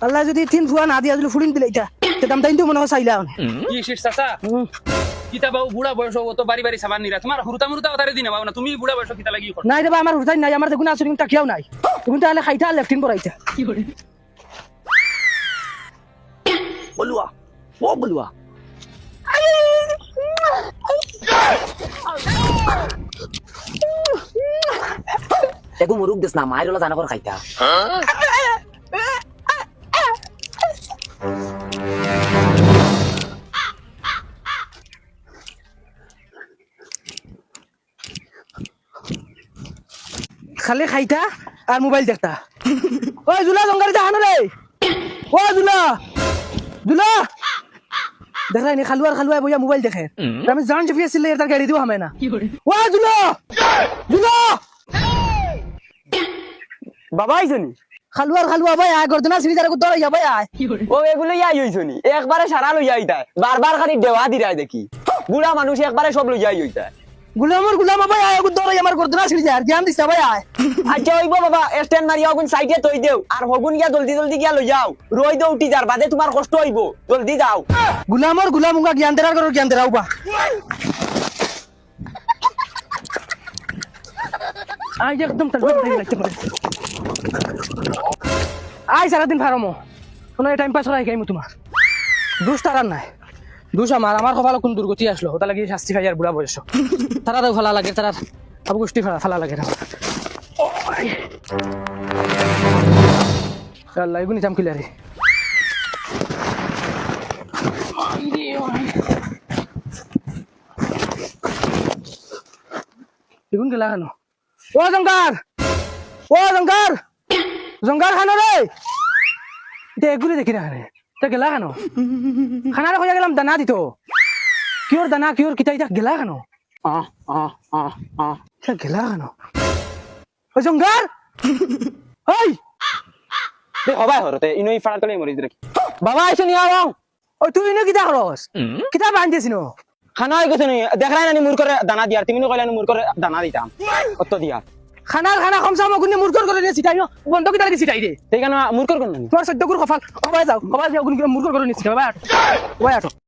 আল্লাহ যদি তিন ফুয়া না দিয়া যদি ফুড়িন দিলে এটা দাম তাই তো মনে হয় চাইলা কি শেষ চাচা কিতাবাও বুড়া বয়স ও তো বাড়ি বাড়ি সাবান নিরা তোমার হুরুতা মুরুতা কথারে দিনা বাবা না তুমি বুড়া বয়স কিতা লাগি কর নাই রে বা আমার হুতাই নাই আমার দেখুন আসুন তাকিয়াও নাই তুমি তাহলে খাইতা লেফটিন পড়াইতা কি করে বলুয়া ও বলুয়া একু মুরুক দিস না মায়ের ওলা জানা করে খাইতা খালি খাইতা আর মোবাইল দেখতা ওই জুলা জঙ্গারে জাহানো রে ও জুলা জুলা দেখলাই নি খালুয়ার খালুয়া বইয়া মোবাইল দেখে আমি জান যে ফিয়ে সিলে তার গাড়ি দিও হামে না ও জুলা জুলা বাবা আইছনি খালুয়ার খালুয়া ভাই আয় গর্দনা সিনি তার দড়াই যা ভাই আয় ও এগুলো ইয়াই হইছনি একবারে সারা লইয়া আইতা বারবার খালি দেওয়া দিরাই দেখি বুড়া মানুষ একবারে সব লইয়া আইতা গুলাম ভাই আয় দড়াই আমার গর্দনা সিনি যা আর জ্ঞান দিছ ভাই আয় আচ্ছা হইব বাবা স্ট্যান্ড মারিয়া গুন সাইডে তই দেও আর হগুন গিয়া জলদি জলদি গিয়া লই যাও রই দে উঠি যার বাদে তোমার কষ্ট হইব জলদি যাও গুলাম উঙ্গা জ্ঞান দেরার করো জ্ঞান দেরাও বা আই একদম তার লাগতে পারে আই সারাদিন ফারমো কোনো টাইম পাস করাই গাইমু তোমার দোষ তারার নাই দোষ আমার কপালে কোন দুর্গতি আসলো ওটা লাগি শাস্তি খাই আর বুড়া বয়স তারা তো ভালো লাগে তারা আবু গোষ্ঠী ভালো লাগে না আল্লাহ এগুনি চাম কিলারে এগুন গেলা কেন ও জঙ্গার খানো রে এটা এগুলি দেখি না তা গেলা কেন খানার হয়ে গেলাম দানা দিত কিওর দানা কিওর কিতা এটা গেলা কেন গেলা কেন ও জঙ্গার ওই দে হবাই হরতে ইনই ফাড়া তলে মরি দেখি বাবা আইছো নি আও ওই তুই নে কিতা করস কিতা বান্ধিছিস নো খানা হই গেছে নি দেখলাই না মুর করে দানা দিয়ার তুমি নো কইলা মুর করে দানা দিতাম কত দিয়া খানা কমসা মগুনি মুরগর করে নি সিটাইও বন্ধ কিতা লাগি সিটাই দে সেই কেন মুর কর কোন তোমার সদ্য গুর কফাল কবাই যাও মুরগর করে নি সিটাই বাবা আটো